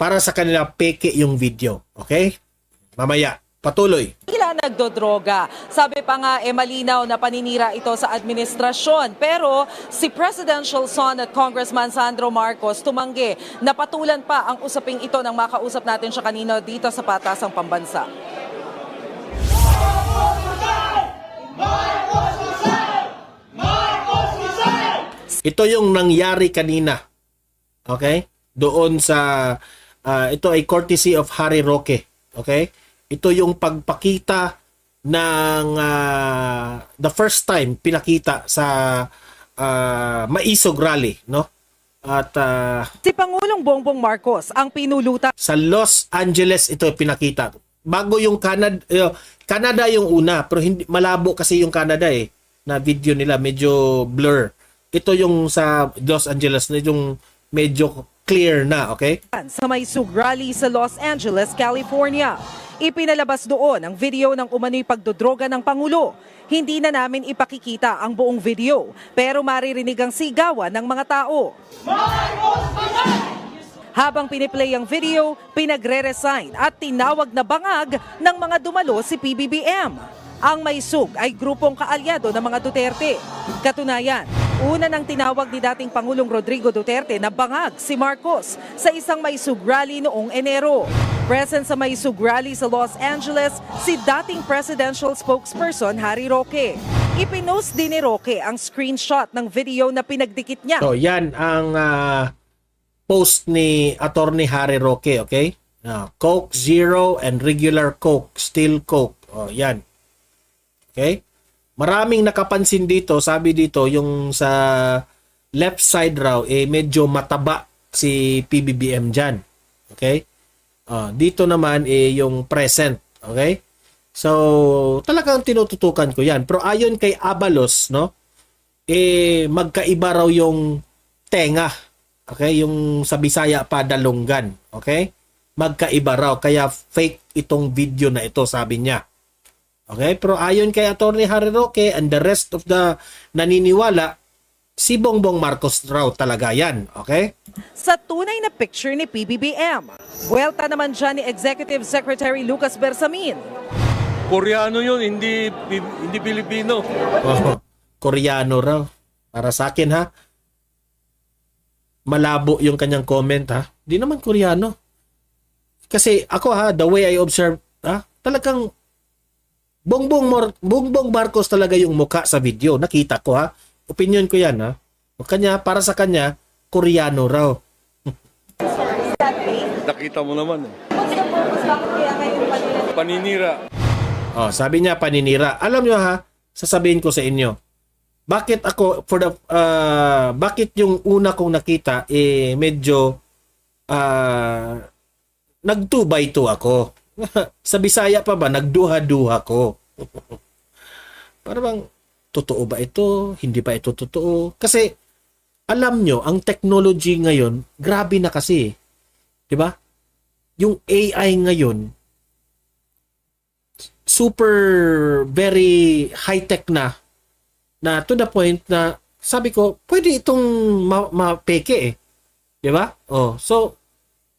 para sa kanila peke yung video. Okay? Mamaya, patuloy. Sila nagdodroga. Sabi pa nga, malinaw na paninira ito sa administrasyon. Pero si Presidential Son at Congressman Sandro Marcos tumanggi. Napatulan pa ang usaping ito nang makausap natin siya kanina dito sa Patasang Pambansa. Ito yung nangyari kanina. Okay? Doon sa, ito ay courtesy of Harry Roque. Okay? Ito yung pagpakita ng the first time pinakita sa Maisog Rally, no? At Si Pangulong Bongbong Marcos ang pinulutan sa Los Angeles ito pinakita. Bago yung Canada yung una, pero hindi malabo kasi yung Canada na video nila medyo blur. Ito yung sa Los Angeles na yung medyo clear na, okay? sa Maisog Rally sa Los Angeles, California. Ipinalabas doon ang video ng umano'y pagdodroga ng Pangulo. Hindi na namin ipakikita ang buong video, pero maririnig ang sigawan ng mga tao. Habang piniplay ang video, pinagre-resign at tinawag na bangag ng mga dumalo si PBBM. Ang Maisog ay grupong kaalyado ng mga Duterte. Katunayan, una nang tinawag ni dating Pangulong Rodrigo Duterte na bangag si Marcos sa isang Maisog Rally noong Enero. Present sa Maisog Rally sa Los Angeles, si dating presidential spokesperson Harry Roque. Ipinost din ni Roque ang screenshot ng video na pinagdikit niya. So, yan ang post ni Attorney Harry Roque, okay? Coke Zero and regular Coke, still Coke. Oh, yan. Okay? Maraming nakapansin dito, sabi dito, yung sa left side raw, medyo mataba si PBBM dyan. Okay? Dito naman, yung present. Okay? So, talagang tinututukan ko yan. Pero ayon kay Abalos, no? Magkaiba raw yung tenga. Okay? Yung sa Bisaya pa, dalunggan. Okay? Magkaiba raw. Kaya fake itong video na ito, sabi niya. Okay? Pero ayon kay Attorney Harry Roque and the rest of the naniniwala, si Bongbong Marcos raw talaga yan. Okay? Sa tunay na picture ni PBBM. Buwelta naman dyan ni Executive Secretary Lucas Bersamin. Koreano yun, hindi Pilipino. Koreano raw. Para sa akin ha, malabo yung kanyang comment ha. Di naman Koreano. Kasi ako ha, the way I observe, talagang Bongbong Marcos talaga yung mukha sa video. Nakita ko ha. Opinion ko yan ha. Para sa kanya, Koreano raw. Nakita mo naman. Paninira. Sabi niya paninira. Alam niyo ha, sasabihin ko sa inyo. Bakit ako bakit yung una kong nakita medyo nag 2x2 ako. Sa Bisaya pa ba nagduha-duha ko. Para bang totoo ba ito? Hindi ba ito totoo? Kasi alam nyo, ang technology ngayon, grabe na kasi. 'Di ba? Yung AI ngayon, super very high-tech na to the point na sabi ko, pwede itong mapeke 'Di ba? So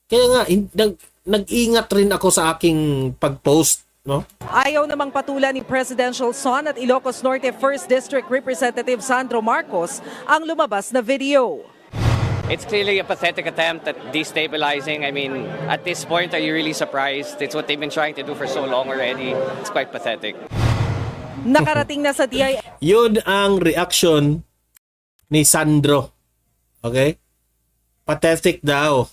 kaya nga nag-ingat rin ako sa aking pag-post, no? Ayaw namang patulan ni Presidential Son at Ilocos Norte 1st District Representative Sandro Marcos ang lumabas na video. It's clearly a pathetic attempt at destabilizing. I mean, at this point, are you really surprised? It's what they've been trying to do for so long already. It's quite pathetic. Nakarating na sa DILG Yun ang reaction ni Sandro. Okay? Pathetic daw.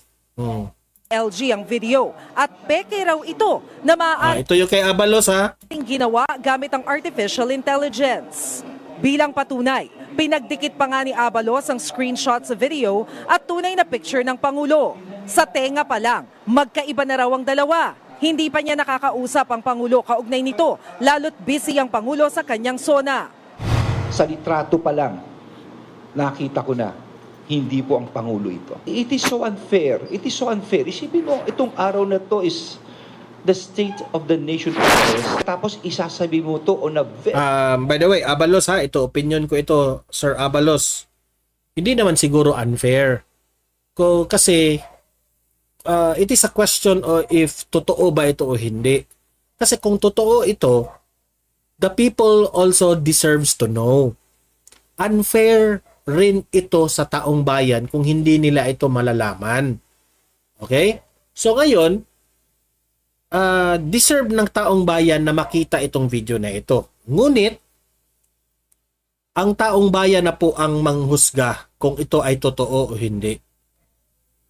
ang video at peke raw ito na maaaring Ito yung kay Abalos ha. ginawa gamit ang artificial intelligence. Bilang patunay, pinagdikit pa nga ni Abalos ang screenshot sa video at tunay na picture ng Pangulo. Sa tenga pa lang, magkaiba na raw ang dalawa. Hindi pa niya nakakausap ang Pangulo kaugnay nito, lalo't busy ang Pangulo sa kanyang sona. Sa litrato pa lang, nakita ko na, hindi po ang Pangulo ito. It is so unfair. It is so unfair. Isipin mo, itong araw na to is the state of the nation affairs. Tapos isasabi mo to on a By the way, Abalos ha, ito opinion ko ito, Sir Abalos. Hindi naman siguro unfair. Kasi it is a question of if totoo ba ito o hindi. Kasi kung totoo ito, the people also deserves to know. Unfair rin ito sa taong bayan kung hindi nila ito malalaman. Okay? So ngayon, deserve ng taong bayan na makita itong video na ito. Ngunit, ang taong bayan na po ang manghusga kung ito ay totoo o hindi.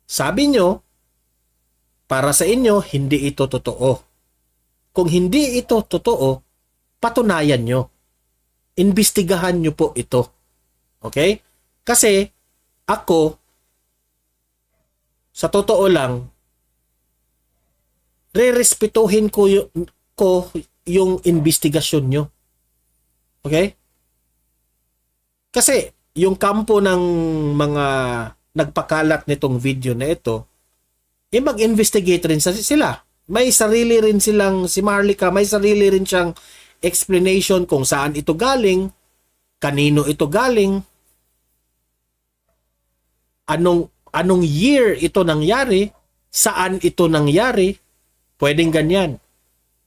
Sabi nyo, para sa inyo, hindi ito totoo. Kung hindi ito totoo, patunayan nyo. Imbestigahan nyo po ito. Okay? Kasi, ako, sa totoo lang, re-respetuhin ko yung investigasyon nyo. Okay? Kasi, yung kampo ng mga nagpakalat nitong video na ito, mag-investigate rin sila. May sarili rin silang, si Maharlika, may sarili rin siyang explanation kung saan ito galing, kanino ito galing, anong year ito nangyari, saan ito nangyari, pwedeng ganyan.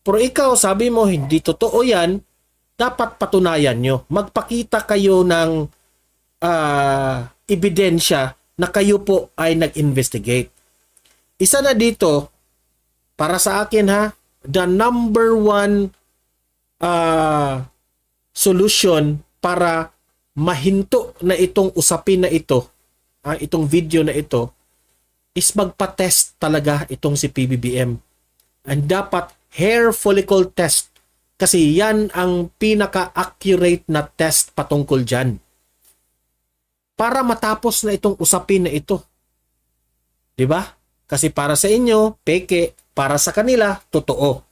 Pero ikaw, sabi mo, hindi totoo yan, dapat patunayan nyo. Magpakita kayo ng ebidensya na kayo po ay nag-investigate. Isa na dito, para sa akin ha, the number one solution para mahinto na itong usapin na ito, itong video na ito, is magpa-test talaga itong si PBBM. And dapat hair follicle test. Kasi yan ang pinaka-accurate na test patungkol dyan. Para matapos na itong usapin na ito. Diba? Kasi para sa inyo, peke. Para sa kanila, totoo.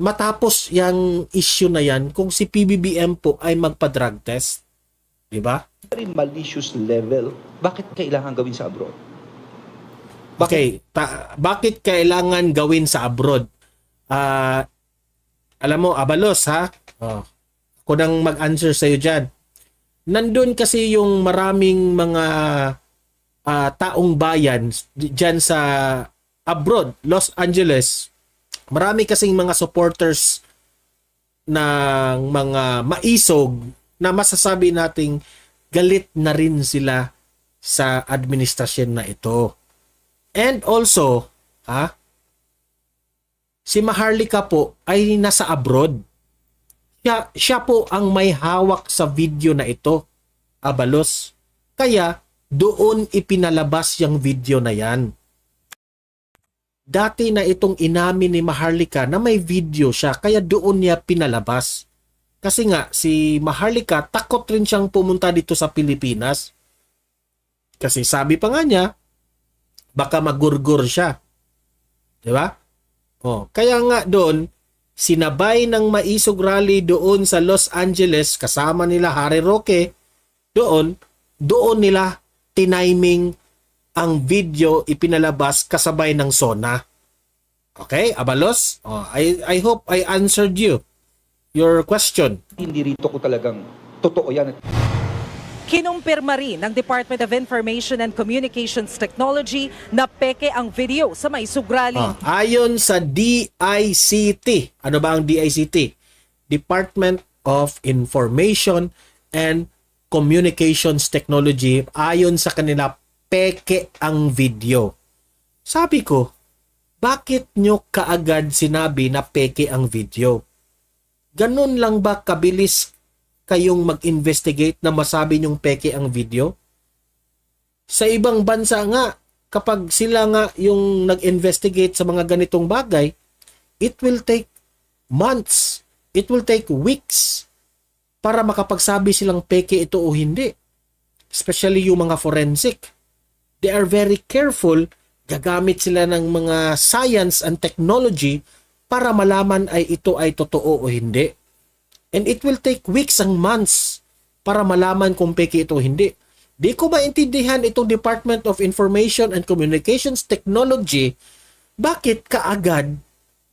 Matapos yung issue na yan, kung si PBBM po ay magpa-drug test. Diba? Very malicious level, bakit kailangan gawin sa abroad? Okay, bakit kailangan gawin sa abroad? Alam mo, Abalos ha? Ako nang mag-answer sa'yo dyan. Nandun kasi yung maraming mga taong bayan dyan sa abroad, Los Angeles. Marami kasing mga supporters ng mga maisog na masasabi nating galit na rin sila sa administrasyon na ito. And also, si Maharlika po ay nasa abroad. Siya po ang may hawak sa video na ito, Abalos. Kaya doon ipinalabas yung video na yan. Dati na itong inamin ni Maharlika na may video siya, kaya doon niya pinalabas. Kasi nga, si Maharlika, takot rin siyang pumunta dito sa Pilipinas. Kasi sabi pa nga niya, baka magurgur siya. Diba? Kaya nga doon, sinabay ng maisog rally doon sa Los Angeles, kasama nila Harry Roque, doon nila tiniming ang video ipinalabas kasabay ng SONA. Okay, Abalos? I hope I answered your question. Hindi rito ko talagang totoo yan. Kinumpirma rin ng Department of Information and Communications Technology na peke ang video sa may sugrali. Ayon sa DICT, ano ba ang DICT? Department of Information and Communications Technology, ayon sa kanila, peke ang video. Sabi ko, bakit nyo kaagad sinabi na peke ang video? Ganun lang ba kabilis kayong mag-investigate na masabi nyong peke ang video? Sa ibang bansa nga, kapag sila nga yung nag-investigate sa mga ganitong bagay, it will take months, it will take weeks para makapagsabi silang peke ito o hindi. Especially yung mga forensic. They are very careful, gagamit sila ng mga science and technology para malaman ay ito ay totoo o hindi. And it will take weeks and months para malaman kung peke ito o hindi. Di ko maintindihan itong Department of Information and Communications Technology, bakit kaagad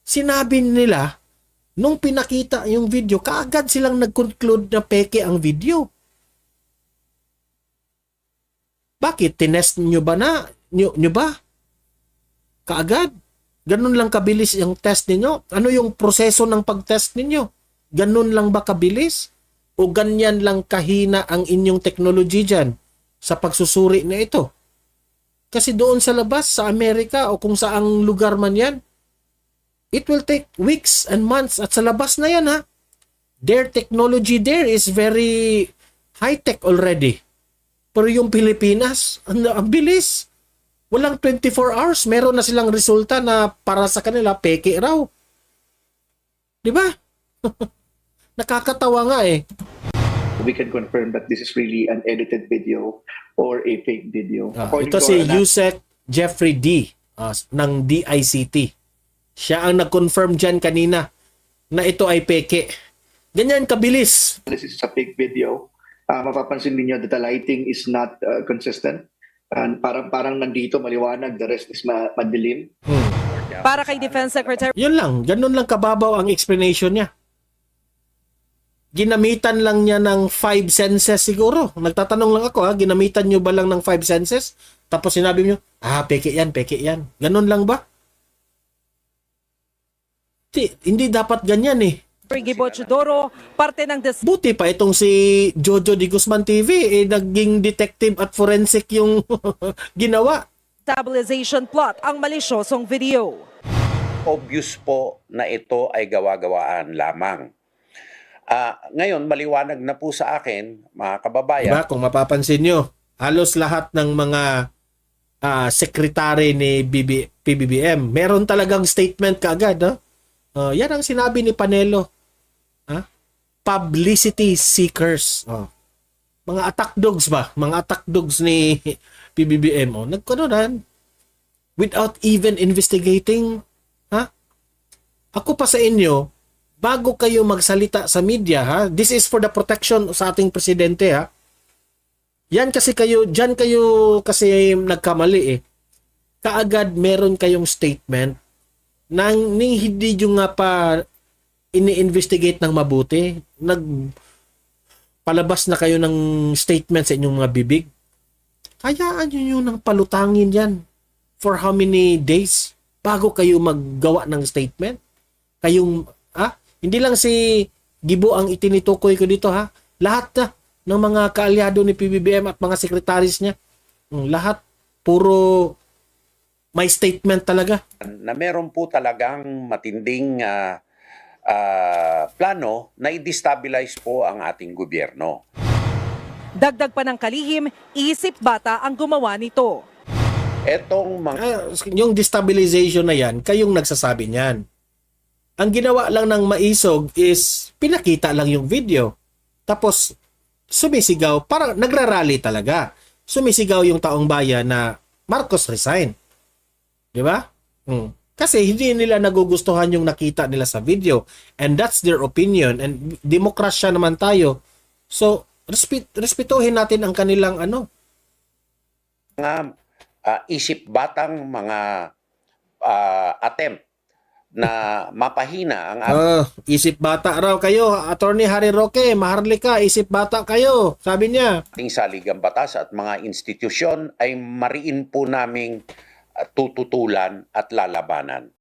sinabi nila nung pinakita yung video, kaagad silang nag-conclude na peke ang video. Bakit? Tinest nyo ba na? Nyo ba? kaagad. Ganun lang kabilis yung test ninyo. Ano yung proseso ng pag-test ninyo? Ganun lang ba kabilis? O ganyan lang kahina ang inyong technology dyan sa pagsusuri na ito? Kasi doon sa labas, sa Amerika o kung saang lugar man yan, it will take weeks and months at sa labas na yan ha. Their technology there is very high-tech already. Pero yung Pilipinas, ang bilis. Walang 24 hours, meron na silang resulta na para sa kanila, peke raw. Di ba? Nakakatawa nga eh. We can confirm that this is really an edited video or a fake video. Ito si Yusek Jeffrey D. Ng DICT. Siya ang nag-confirm dyan kanina na ito ay peke. Ganyan kabilis. This is a fake video. Mapapansin niyo that the lighting is not consistent. And parang nandito maliwanag, the rest is madilim. Para kay Defense Secretary Yun lang, ganun lang kababaw ang explanation niya. Ginamitan lang niya ng 5 senses siguro. Nagtatanong lang ako ginamitan niyo ba lang ng 5 senses? Tapos sinabi niyo, peke yan, peke yan. Ganun lang ba? Hindi dapat ganyan eh. Gibo Chodoro, parte ng Buti pa itong si Jojo Di Guzman TV, naging detective at forensic yung ginawa. destabilization plot ang malisyosong video. Obvious po na ito ay gawa-gawaan lamang. Ngayon, maliwanag na po sa akin, mga kababayan. Diba? Kung mapapansin nyo, halos lahat ng mga sekretary ni PBBM, meron talagang statement kaagad. Yan ang sinabi ni Panelo. Publicity seekers. Mga attack dogs ba? Mga attack dogs ni PBBM. Nagkaroon without even investigating. Ako pa sa inyo, bago kayo magsalita sa media, this is for the protection sa ating presidente, Yan kasi dyan kayo kasi nagkamali Kaagad meron kayong statement nang hindi nyo nga pa ini-investigate ng mabuti, palabas na kayo ng statement sa inyong mga bibig. Hayaan nyo nang palutangin yan for how many days bago kayo maggawa ng statement. Kayong, hindi lang si Gibo ang itinitukoy ko dito lahat ng mga kaalyado ni PBBM at mga sekretaris niya, lahat puro may statement talaga. Na meron po talagang matinding plano na i-destabilize po ang ating gobyerno. Dagdag pa ng kalihim, isip bata ang gumawa nito. Etong mga Yung destabilization na yan, kayong nagsasabi niyan. Ang ginawa lang ng maisog is pinakita lang yung video. Tapos sumisigaw, parang nagrarally talaga. Sumisigaw yung taong bayan na Marcos resign. Di ba? Kasi hindi nila nagugustuhan yung nakita nila sa video. And that's their opinion. And demokrasya naman tayo. So, respetuhin natin ang kanilang isip batang mga attempt na mapahina ang isip bata raw kayo, Attorney Harry Roque, maharlika, isip bata kayo, sabi niya. ating saligang batas at mga institusyon ay mariin po naming tututulan at lalabanan.